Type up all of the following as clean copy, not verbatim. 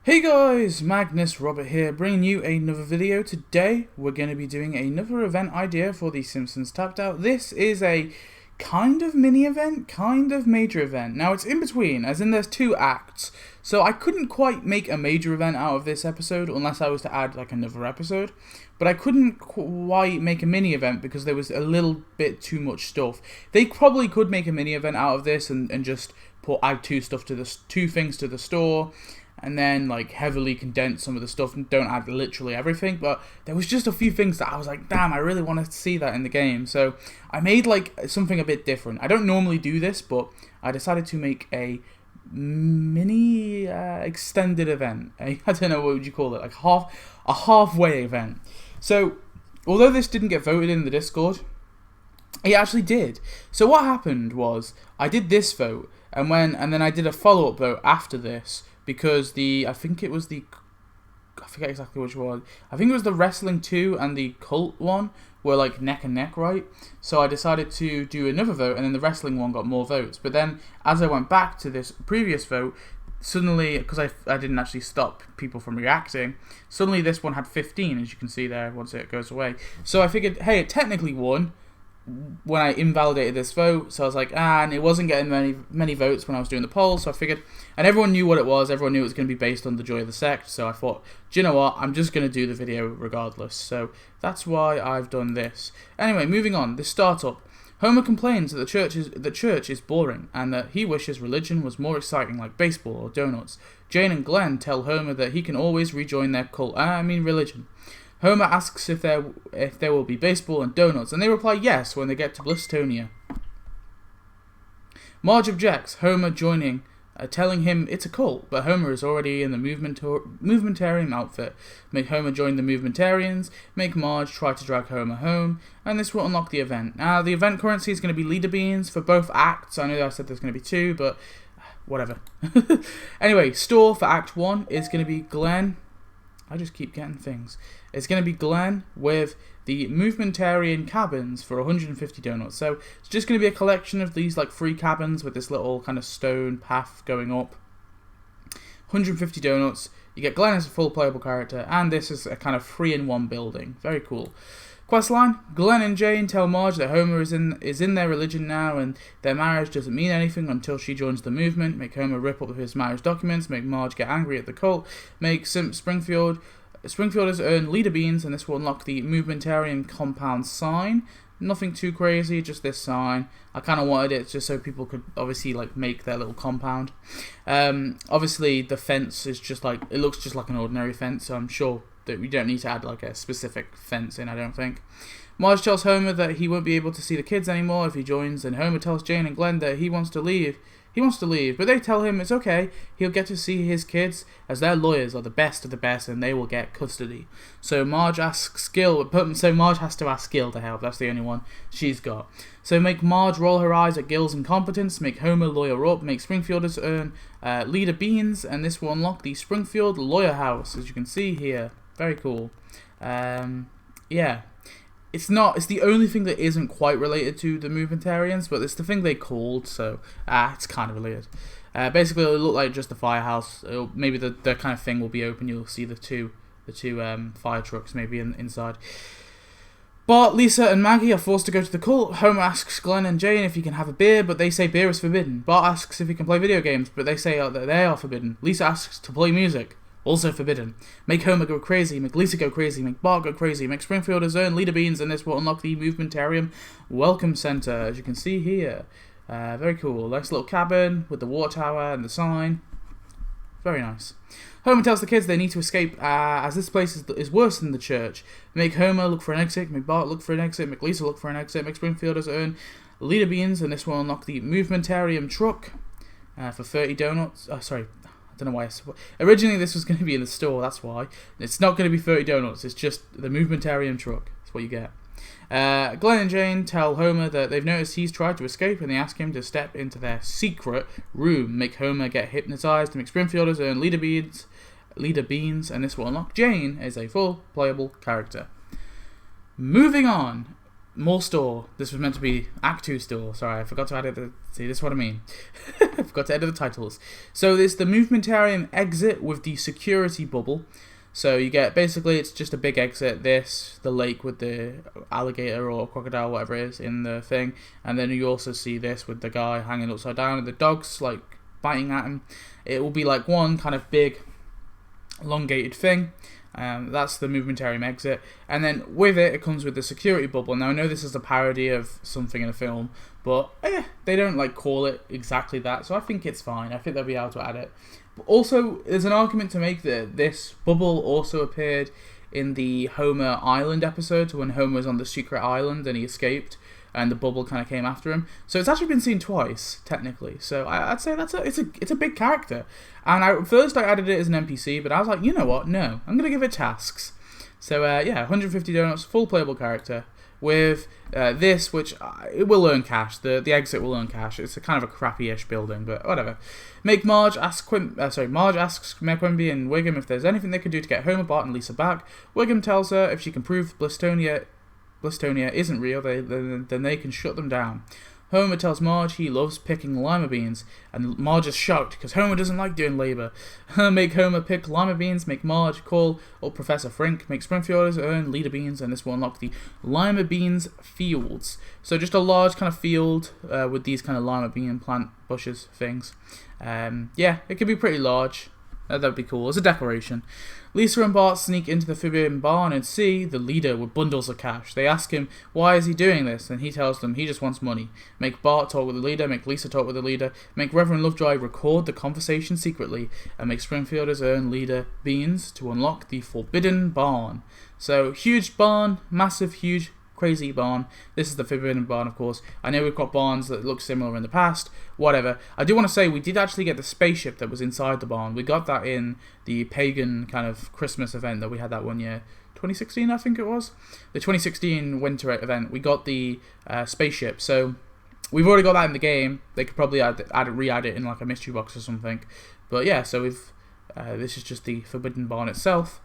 Hey guys, Magnus Robert here, bringing you another video. Today we're going to be doing another event idea for the Simpsons Tapped Out. This is a kind of mini event, kind of major event. Now it's in between, as in there's two acts, so I couldn't quite make a major event out of this episode unless I was to add like another episode. But I couldn't quite make a mini event because there was a little bit too much stuff. They probably could make a mini event out of this and just add two things to the store, and then like heavily condense some of the stuff and don't add literally everything. But there was just a few things that I was like, damn, I really wanted to see that in the game. So I made like something a bit different. I don't normally do this, but I decided to make a mini extended event. I don't know, what would you call it, like a halfway event. So although this didn't get voted in the Discord, it actually did. So what happened was I did this vote, and then I did a follow-up vote after this, because I forget exactly which one. I think it was the Wrestling 2 and the Cult one were like neck and neck, right? So I decided to do another vote, and then the Wrestling one got more votes. But then as I went back to this previous vote, suddenly, because I didn't actually stop people from reacting, suddenly this one had 15, as you can see there once it goes away. So I figured, hey, it technically won when I invalidated this vote, so I was like, and it wasn't getting many votes when I was doing the poll, so I figured, and everyone knew what it was, everyone knew it was going to be based on the joy of the sect, so I thought, do you know what, I'm just going to do the video regardless, so that's why I've done this. Anyway, moving on, this startup. Homer complains that the church is boring, and that he wishes religion was more exciting, like baseball or donuts. Jane and Glenn tell Homer that he can always rejoin their religion. Homer asks if there will be baseball and donuts, and they reply yes when they get to Blistonia. Marge objects, Homer joining, telling him it's a cult, but Homer is already in the movementarian outfit. Make Homer join the movementarians, make Marge try to drag Homer home, and this will unlock the event. Now, the event currency is going to be leader beans for both acts. I know that I said there's going to be two, but whatever. Anyway, store for Act 1 is going to be Glenn. I just keep getting things. It's going to be Glenn with the movementarian cabins for 150 donuts. So it's just going to be a collection of these like free cabins with this little kind of stone path going up. 150 donuts. You get Glenn as a full playable character, and this is a kind of 3-in-1 building. Very cool. Questline: Glenn and Jane tell Marge that Homer is in their religion now, and their marriage doesn't mean anything until she joins the movement. Make Homer rip up his marriage documents, make Marge get angry at the cult, make Springfielders earn leader beans, and this will unlock the movementarian compound sign. Nothing too crazy, just this sign. I kind of wanted it just so people could obviously like make their little compound. Obviously the fence is just like, it looks just like an ordinary fence, so I'm sure that we don't need to add like a specific fence in, I don't think. Marge tells Homer that he won't be able to see the kids anymore if he joins, and Homer tells Jane and Glenn that he wants to leave, but they tell him it's okay, he'll get to see his kids, as their lawyers are the best of the best and they will get custody. So Marge asks Marge has to ask Gil to help, that's the only one she's got. So make Marge roll her eyes at Gil's incompetence, make Homer lawyer up, make Springfielders earn leader beans, and this will unlock the Springfield Lawyer House, as you can see here. Very cool. Yeah. It's the only thing that isn't quite related to the movementarians, but it's the thing they called, so it's kind of related. Basically, it'll look like just the firehouse. Maybe the kind of thing will be open. You'll see the two fire trucks maybe inside. Bart, Lisa, and Maggie are forced to go to the cult. Homer asks Glenn and Jane if he can have a beer, but they say beer is forbidden. Bart asks if he can play video games, but they say that they are forbidden. Lisa asks to play music. Also forbidden. Make Homer go crazy, make Lisa go crazy, make Bart go crazy, make Springfielders earn leader beans, and this will unlock the movementarium welcome center, as you can see here. Very cool. Nice little cabin with the water tower and the sign. Very nice. Homer tells the kids they need to escape, as this place is worse than the church. Make Homer look for an exit, make Bart look for an exit, make Lisa look for an exit, make Springfielders earn leader beans, and this will unlock the movementarium truck for 30 donuts. Sorry. I don't know why. Originally this was going to be in the store, that's why. It's not going to be 30 donuts, it's just the movementarium truck. That's what you get. Glenn and Jane tell Homer that they've noticed he's tried to escape, and they ask him to step into their secret room. Make Homer get hypnotized, make Springfielders earn leader beans, and this will unlock Jane as a full playable character. Moving on. more store. This was meant to be Act 2 store. Sorry, I forgot to edit the... See, this is what I mean. I forgot to edit the titles. So there's the Movementarium exit with the security bubble. So you get, basically, it's just a big exit. This, the lake with the alligator or crocodile, whatever it is, in the thing. And then you also see this with the guy hanging upside down and the dogs, like, biting at him. It will be like one kind of big, elongated thing. That's the Movementarium exit. And then with it, it comes with the security bubble. Now, I know this is a parody of something in a film, but they don't, like, call it exactly that. So I think it's fine. I think they'll be able to add it. Also, there's an argument to make that this bubble also appeared in the Homer Island episode, when Homer was on the secret island and he escaped, and the bubble kind of came after him. So it's actually been seen twice, technically. So I'd say it's a big character. And first I added it as an NPC, but I was like, you know what? No, I'm gonna give it tasks. So 150 donuts, full playable character. With this, which it will earn cash. The exit will earn cash. It's a kind of a crappy-ish building, but whatever. Marge asks McQuimby and Wiggum if there's anything they can do to get Homer, Bart, and Lisa back. Wiggum tells her if she can prove Blistonia isn't real, then they can shut them down. Homer tells Marge he loves picking lima beans, and Marge is shocked because Homer doesn't like doing labour. Make Homer pick lima beans, make Marge call up Professor Frink, make Springfielders earn leader beans, and this will unlock the lima beans fields. So just a large kind of field with these kind of lima bean plant bushes things. It could be pretty large. That'd be cool. It's a decoration. Lisa and Bart sneak into the Forbidden Barn and see the leader with bundles of cash. They ask him, why is he doing this? And he tells them he just wants money. Make Bart talk with the leader, make Lisa talk with the leader, make Reverend Lovejoy record the conversation secretly, and make Springfielders earn leader beans to unlock the Forbidden Barn. So, huge barn, massive, huge, crazy barn. This is the Forbidden Barn, of course. I know we've got barns that look similar in the past, whatever. I do want to say we did actually get the spaceship that was inside the barn. We got that in the pagan kind of Christmas event that we had that one year. 2016, I think it was. The 2016 winter event, we got the spaceship. So we've already got that in the game. They could probably re-add it in like a mystery box or something. But yeah, so we've this is just the Forbidden Barn itself.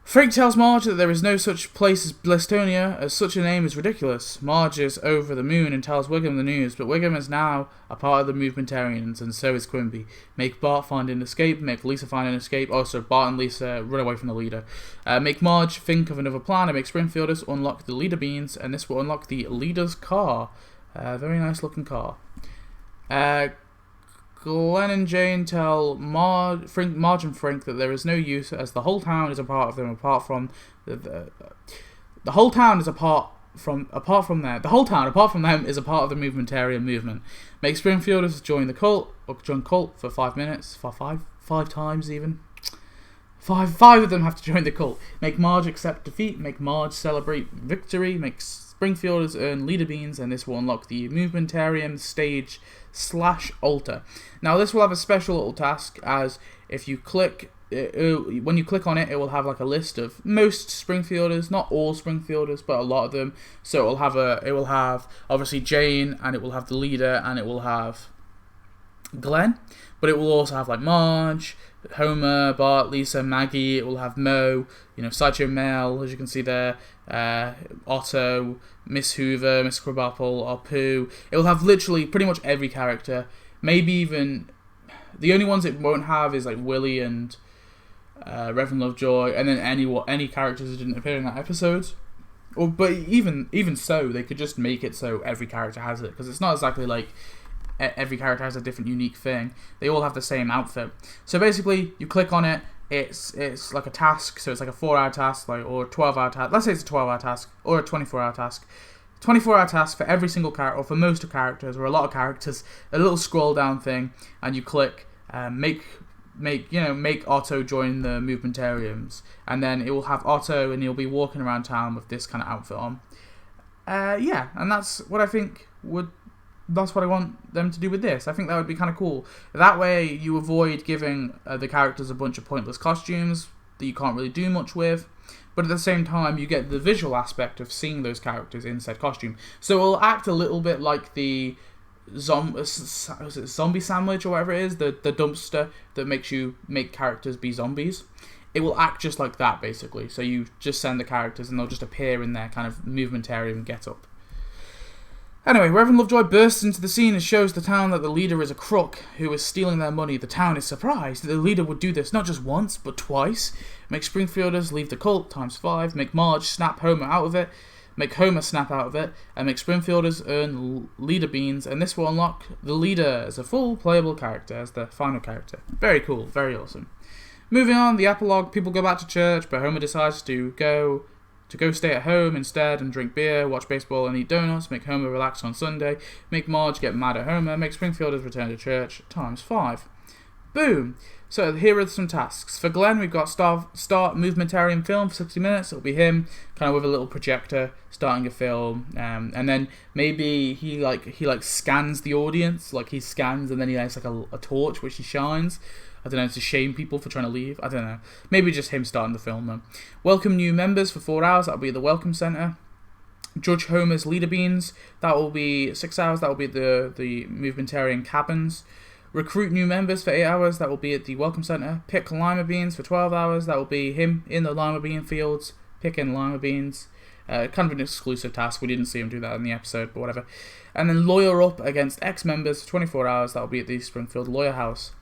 Frink tells Marge that there is no such place as Blistonia, as such a name is ridiculous. Marge is over the moon and tells Wiggum the news, but Wiggum is now a part of the Movementarians, and so is Quimby. Make Bart find an escape, make Lisa find an escape, also Bart and Lisa run away from the leader. Make Marge think of another plan and make Springfielders unlock the leader beans, and this will unlock the leader's car. Very nice looking car. Glenn and Jane tell Marge and Frink that there is no use as the whole town is a part of them apart from the whole town is apart from them is a part of the Movementarian movement. Make Springfielders join the cult or join cult for 5 minutes, for five times even. Five of them have to join the cult. Make Marge accept defeat, make Marge celebrate victory, make Springfielders earn leader beans, and this will unlock the Movementarian stage /altar. Now this will have a special little task, as if you click, when you click on it, it will have like a list of most Springfielders, not all Springfielders, but a lot of them. So it will have obviously Jane, and it will have the leader, and it will have Glenn, but it will also have like Marge, Homer, Bart, Lisa, Maggie. It will have Moe, Sideshow Mel, as you can see there, Otto, Miss Hoover, Miss Krabappel, Apu. It will have literally pretty much every character. Maybe even the only ones it won't have is like Willie and Reverend Lovejoy, and then any characters that didn't appear in that episode. But even so, they could just make it so every character has it, because it's not exactly like every character has a different unique thing. They all have the same outfit. So basically, you click on it, it's like a task, so it's like a 4-hour task, or a 12-hour task. Let's say it's a 12-hour task, or a 24-hour task. 24-hour task for every single character, or for most of characters, or a lot of characters. A little scroll down thing, and you click make Otto join the Movementarians, and then it will have Otto, and he'll be walking around town with this kind of outfit on. And that's what I think that's what I want them to do with this. I think that would be kind of cool. That way you avoid giving the characters a bunch of pointless costumes that you can't really do much with, but at the same time you get the visual aspect of seeing those characters in said costume. So it'll act a little bit like the zombie sandwich or whatever it is, the dumpster that makes you make characters be zombies. It will act just like that, basically. So you just send the characters and they'll just appear in their kind of movementarium get-up. Anyway, Reverend Lovejoy bursts into the scene and shows the town that the leader is a crook who is stealing their money. The town is surprised that the leader would do this not just once, but twice. Make Springfielders leave the cult ×5. Make Marge snap Homer out of it. Make Homer snap out of it. And make Springfielders earn leader beans. And this will unlock the leader as a full playable character, as the final character. Very cool, very awesome. Moving on, the epilogue, people go back to church, but Homer decides to go stay at home instead and drink beer, watch baseball and eat donuts, make Homer relax on Sunday, make Marge get mad at Homer, make Springfielders return to church ×5. Boom! So here are some tasks. For Glenn, we've got start movementarium film for 60 minutes. It'll be him kind of with a little projector starting a film, and then maybe he scans the audience, like he scans and then he has like a torch which he shines. I don't know, to shame people for trying to leave. I don't know. Maybe just him starting the film, though. Welcome new members for 4 hours. That'll be the Welcome Center. Judge Homer's Leader Beans. That will be 6 hours. That will be the Movementarian Cabins. Recruit new members for 8 hours. That will be at the Welcome Center. Pick lima beans for 12 hours. That will be him in the lima bean fields, picking lima beans. Kind of an exclusive task. We didn't see him do that in the episode, but whatever. And then lawyer up against ex-members for 24 hours. That will be at the Springfield Lawyer House.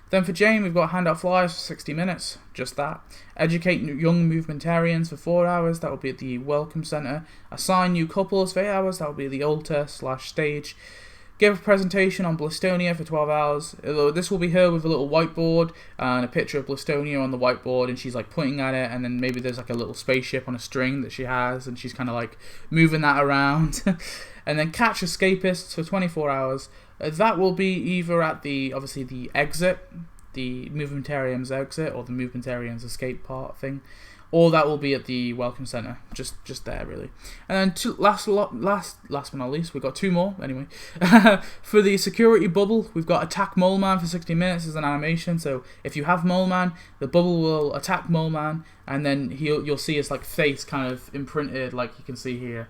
Then for Jane, we've got hand out flyers for 60 minutes, just that. Educate young movementarians for 4 hours, that will be at the Welcome Center. Assign new couples for 8 hours, that will be at the altar/stage. Give a presentation on Blistonia for 12 hours. This will be her with a little whiteboard and a picture of Blistonia on the whiteboard, and she's like pointing at it, and then maybe there's like a little spaceship on a string that she has, and she's kind of like moving that around. And then catch escapists for 24 hours. That will be either at the exit, the Movementarium's exit, or the Movementarium's escape part thing, or that will be at the Welcome Center, just there really. And then last but not least, we've got 2 more anyway. For the security bubble, we've got attack Mole Man for 60 minutes as an animation. So if you have Mole Man, the bubble will attack Mole Man, and then you'll see his like face kind of imprinted, like you can see here.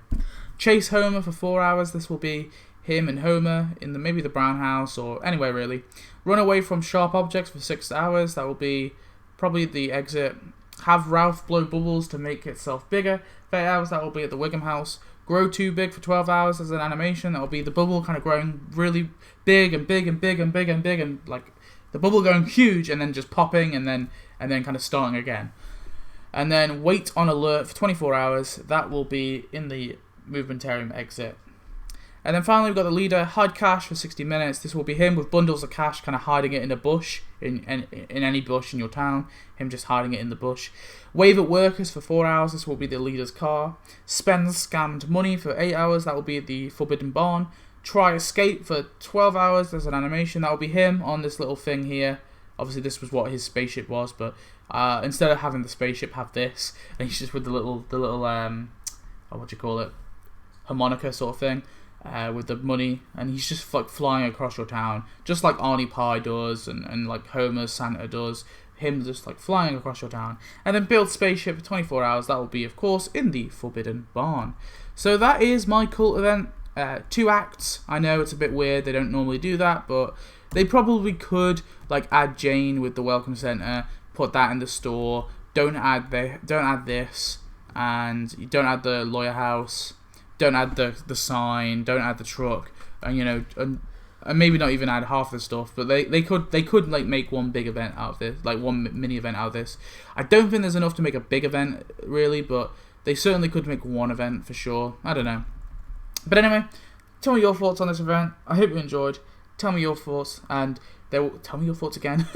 Chase Homer for 4 hours. This will be him and Homer in maybe the Brown house or anywhere really. Run away from sharp objects for 6 hours. That will be probably the exit. Have Ralph blow bubbles to make itself bigger for 8 hours. That will be at the Wiggum house. Grow too big for 12 hours as an animation. That will be the bubble kind of growing really big and big and big and big and big, and like the bubble going huge and then just popping and then kind of starting again. And then wait on alert for 24 hours. That will be in the Movementarium exit. And then finally we've got the leader, hide cash for 60 minutes. This will be him with bundles of cash, kind of hiding it in a bush, in any bush in your town. Him just hiding it in the bush. Wave at workers for 4 hours. This will be the leader's car. Spend scammed money for 8 hours. That will be at the Forbidden Barn. Try escape for 12 hours. There's an animation. That will be him on this little thing here. Obviously this was what his spaceship was, but instead of having the spaceship, have this. And he's just with the little what do you call it? Harmonica sort of thing. With the money, and he's just like flying across your town, just like Arnie Pie does, and like Homer's Santa does. Him just like flying across your town. And then build spaceship for 24 hours. That will be, of course, in the Forbidden Barn. So that is my cult event. 2 acts. I know it's a bit weird. They don't normally do that, but they probably could like add Jane with the Welcome Center, put that in the store. Don't add this, and you don't add the lawyer house. Don't add the sign. Don't add the truck, and and maybe not even add half the stuff. But they could like make one big event out of this, like one mini event out of this. I don't think there's enough to make a big event really, but they certainly could make one event for sure. I don't know. But anyway, tell me your thoughts on this event. I hope you enjoyed. Tell me your thoughts, and tell me your thoughts again.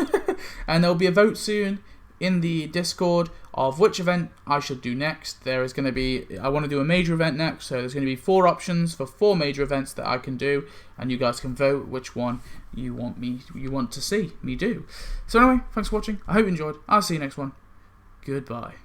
And there'll be a vote soon in the Discord of which event I should do next. There is going to be, I want to do a major event next, so there's going to be 4 options for 4 major events that I can do, and you guys can vote which one you want to see me do. So anyway, thanks for watching. I hope you enjoyed. I'll see you next one. Goodbye.